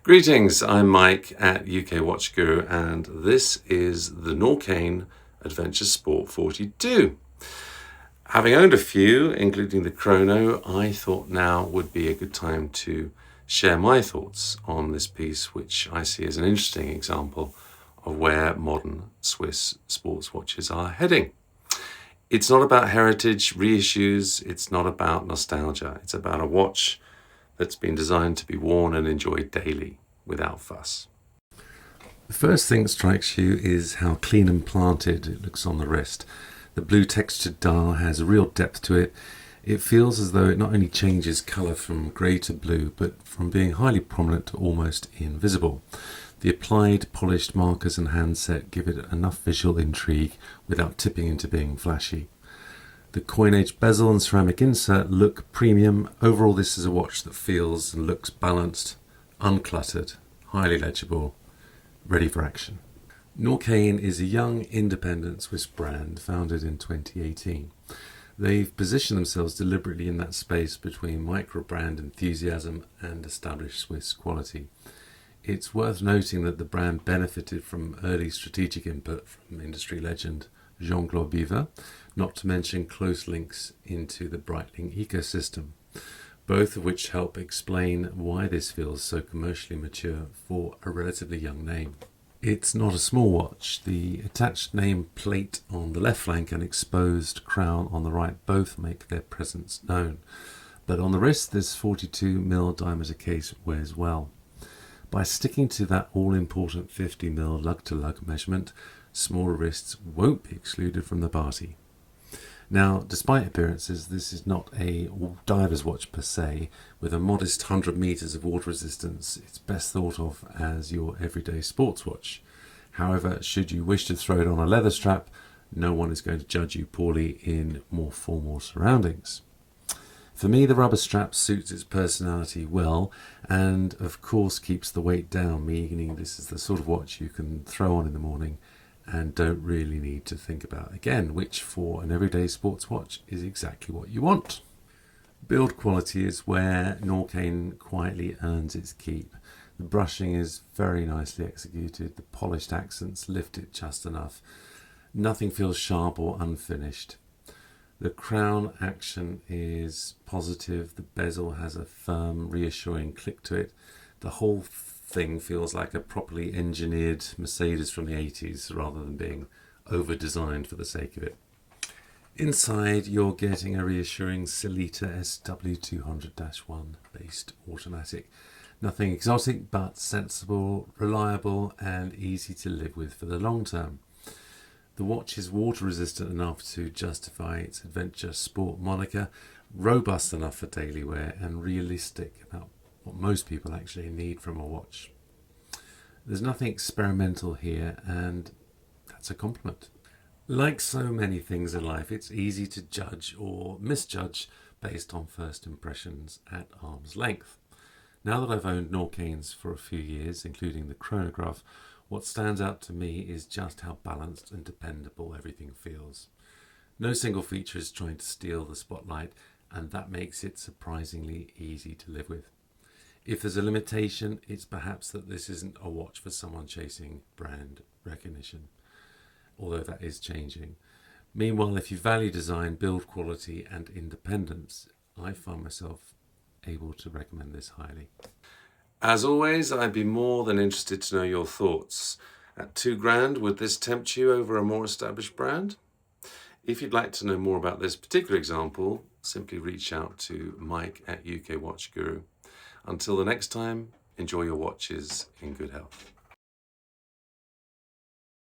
Greetings, I'm Mike at UK Watch Guru, and this is the Norqain Adventure Sport 42. Having owned a few, including the Chrono, I thought now would be a good time to share my thoughts on this piece, which I see as an interesting example of where modern Swiss sports watches are heading. It's not about heritage reissues, it's not about nostalgia, it's about a watch that's been designed to be worn and enjoyed daily without fuss. The first thing that strikes you is how clean and planted it looks on the wrist. The blue textured dial has a real depth to it. It feels as though it not only changes colour from grey to blue, but from being highly prominent to almost invisible. The applied polished markers and handset give it enough visual intrigue without tipping into being flashy. The coin-edge bezel and ceramic insert look premium. Overall, this is a watch that feels and looks balanced, uncluttered, highly legible, ready for action. Norqain is a young, independent Swiss brand founded in 2018. They've positioned themselves deliberately in that space between micro-brand enthusiasm and established Swiss quality. It's worth noting that the brand benefited from early strategic input from industry legend Jean-Claude Biver, not to mention close links into the Breitling ecosystem, both of which help explain why this feels so commercially mature for a relatively young name. It's not a small watch. The attached name plate on the left flank and exposed crown on the right both make their presence known. But on the wrist, this 42mm diameter case wears well. By sticking to that all-important 50mm lug-to-lug measurement, smaller wrists won't be excluded from the party. Now, despite appearances, this is not a diver's watch per se. With a modest 100 meters of water resistance, it's best thought of as your everyday sports watch. However, should you wish to throw it on a leather strap, no one is going to judge you poorly in more formal surroundings. For me, the rubber strap suits its personality well and, of course, keeps the weight down, meaning this is the sort of watch you can throw on in the morning and don't really need to think about again, which for an everyday sports watch is exactly what you want. Build quality is where Norqain quietly earns its keep. The brushing is very nicely executed, the polished accents lift it just enough. Nothing feels sharp or unfinished. The crown action is positive, the bezel has a firm, reassuring click to it. The whole thing feels like a properly engineered Mercedes from the 80s rather than being over-designed for the sake of it. Inside, you're getting a reassuring Sellita SW200-1 based automatic. Nothing exotic, but sensible, reliable, and easy to live with for the long term. The watch is water resistant enough to justify its adventure sport moniker, robust enough for daily wear, and realistic about what most people actually need from a watch. There's nothing experimental here, and that's a compliment. Like so many things in life, it's easy to judge or misjudge based on first impressions at arm's length. Now that I've owned Norqains for a few years, including the chronograph, what stands out to me is just how balanced and dependable everything feels. No single feature is trying to steal the spotlight, and that makes it surprisingly easy to live with. If there's a limitation, it's perhaps that this isn't a watch for someone chasing brand recognition, although that is changing. Meanwhile, if you value design, build quality, and independence, I find myself able to recommend this highly. As always, I'd be more than interested to know your thoughts. At £2,000, would this tempt you over a more established brand? If you'd like to know more about this particular example, simply reach out to Mike at UK Watch Guru. Until the next time, enjoy your watches in good health.